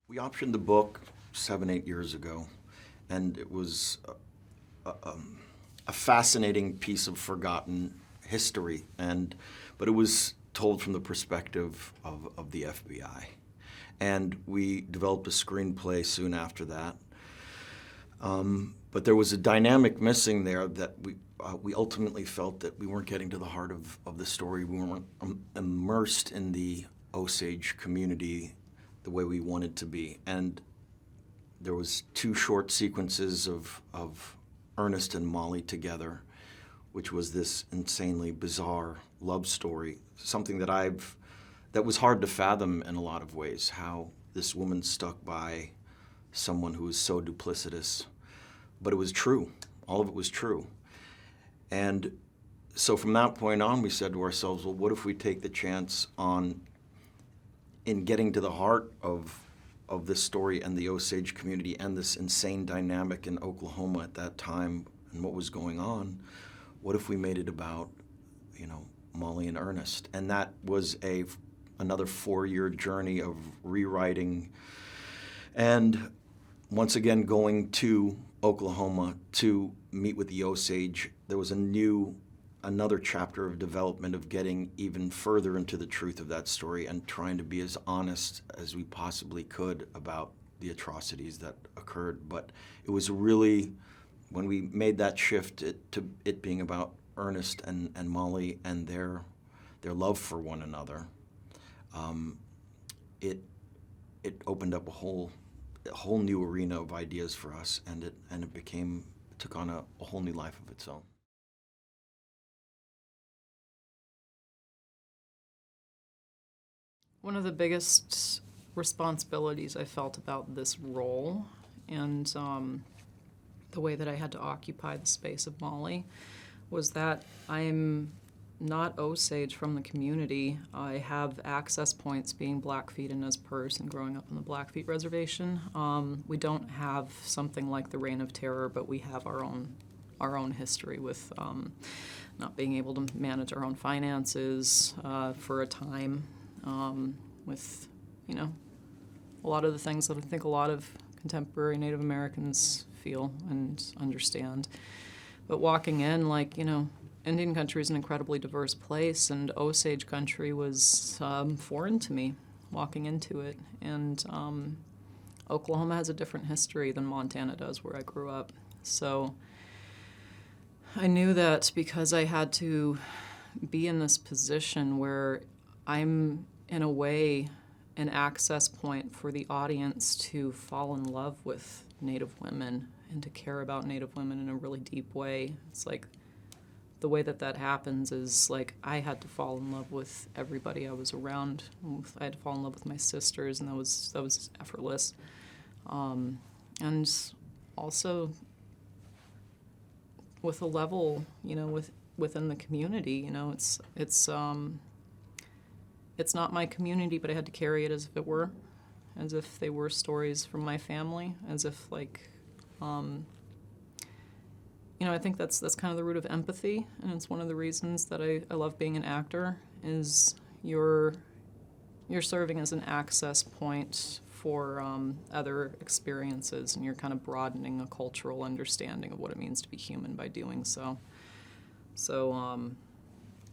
We optioned the book 7, 8 years ago, and it was a fascinating piece of forgotten history, but it was told from the perspective of the FBI. And we developed a screenplay soon after that. But there was a dynamic missing there that we ultimately felt that we weren't getting to the heart of the story. We weren't immersed in the Osage community the way we wanted to be. And there was 2 short sequences of Ernest and Mollie together, which was this insanely bizarre love story, something that was hard to fathom in a lot of ways, how this woman stuck by someone who was so duplicitous. But it was true. All of it was true. And so from that point on, we said to ourselves, well, what if we take the chance in getting to the heart of this story and the Osage community and this insane dynamic in Oklahoma at that time and what was going on? What if we made it about, Mollie and Ernest? And that was another 4-year journey of rewriting and once again going to Oklahoma to meet with the Osage. There was another chapter of development of getting even further into the truth of that story and trying to be as honest as we possibly could about the atrocities that occurred. But it was really, when we made that shift to it being about Ernest and Mollie and their love for one another, it opened up a whole new arena of ideas for us, and it took on a whole new life of its own. One of the biggest responsibilities I felt about this role and the way that I had to occupy the space of Mollie was that I'm not Osage from the community. I have access points being Blackfeet and Nez Perce and growing up on the Blackfeet Reservation. We don't have something like the Reign of Terror, but we have our own history with not being able to manage our own finances for a time, with, a lot of the things that I think a lot of contemporary Native Americans feel and understand. But walking in, Indian country is an incredibly diverse place, and Osage country was foreign to me walking into it. And Oklahoma has a different history than Montana does, where I grew up. So I knew that because I had to be in this position where I'm, in a way, an access point for the audience to fall in love with Native women and to care about Native women in a really deep way. It's like the way that happens is I had to fall in love with everybody I was around. I had to fall in love with my sisters, and that was effortless. And also with a level, within the community, it's not my community, but I had to carry it as if it were, as if they were stories from my family, as if I think that's kind of the root of empathy, and it's one of the reasons that I love being an actor, is you're serving as an access point for other experiences, and you're kind of broadening a cultural understanding of what it means to be human by doing so. So,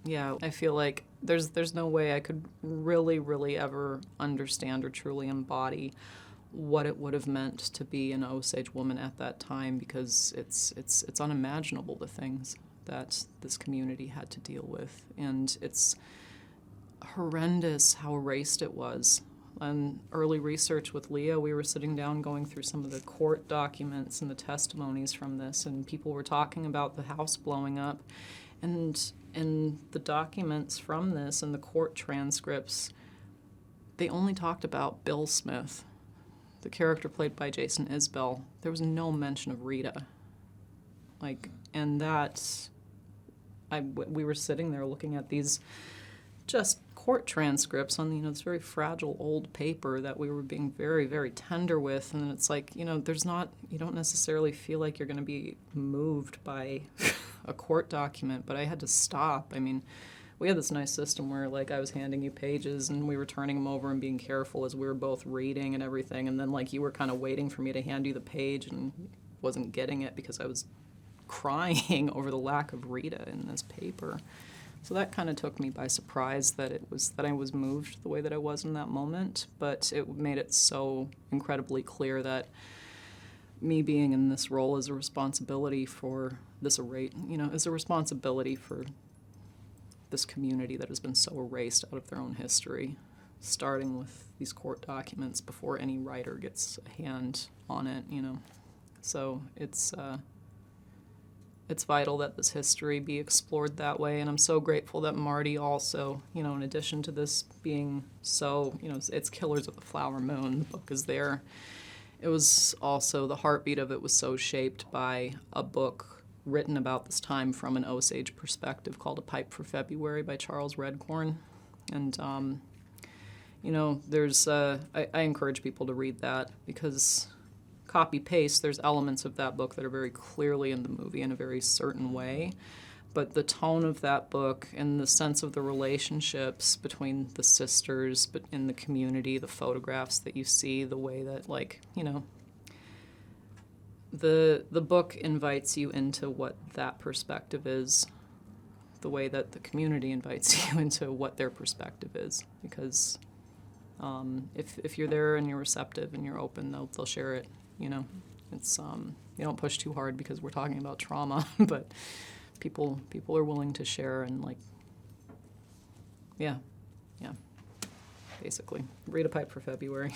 yeah, I feel like there's no way I could really, really ever understand or truly embody what it would have meant to be an Osage woman at that time, because it's unimaginable, the things that this community had to deal with, and it's horrendous how erased it was. On early research with Leah, we were sitting down going through some of the court documents and the testimonies from this, and people were talking about the house blowing up, and in the documents from this and the court transcripts, they only talked about Bill Smith, the character played by Jason Isbell. There was no mention of Rita. And we were sitting there looking at these just court transcripts on, this very fragile old paper that we were being very, very tender with. And it's you don't necessarily feel like you're going to be moved by a court document, but I had to stop. we had this nice system where, like, I was handing you pages and we were turning them over and being careful as we were both reading and everything. And then, like, you were kind of waiting for me to hand you the page and wasn't getting it because I was crying over the lack of Rita in this paper. So that kind of took me by surprise that I was moved the way that I was in that moment. But it made it so incredibly clear that me being in this role is a responsibility for this is a responsibility for this community that has been so erased out of their own history, starting with these court documents before any writer gets a hand on it, So it's vital that this history be explored that way, and I'm so grateful that Marty also, in addition to this being so, it's Killers of the Flower Moon, the book is there. It was also, the heartbeat of it was so shaped by a book written about this time from an Osage perspective called A Pipe for February by Charles Redcorn. And, I encourage people to read that because copy-paste, there's elements of that book that are very clearly in the movie in a very certain way. But the tone of that book and the sense of the relationships between the sisters, but in the community, the photographs that you see, the way that, the book invites you into what that perspective is, the way that the community invites you into what their perspective is. Because if you're there and you're receptive and you're open, they'll share it. It's you don't push too hard because we're talking about trauma, but people are willing to share and yeah, basically read A Pipe for February.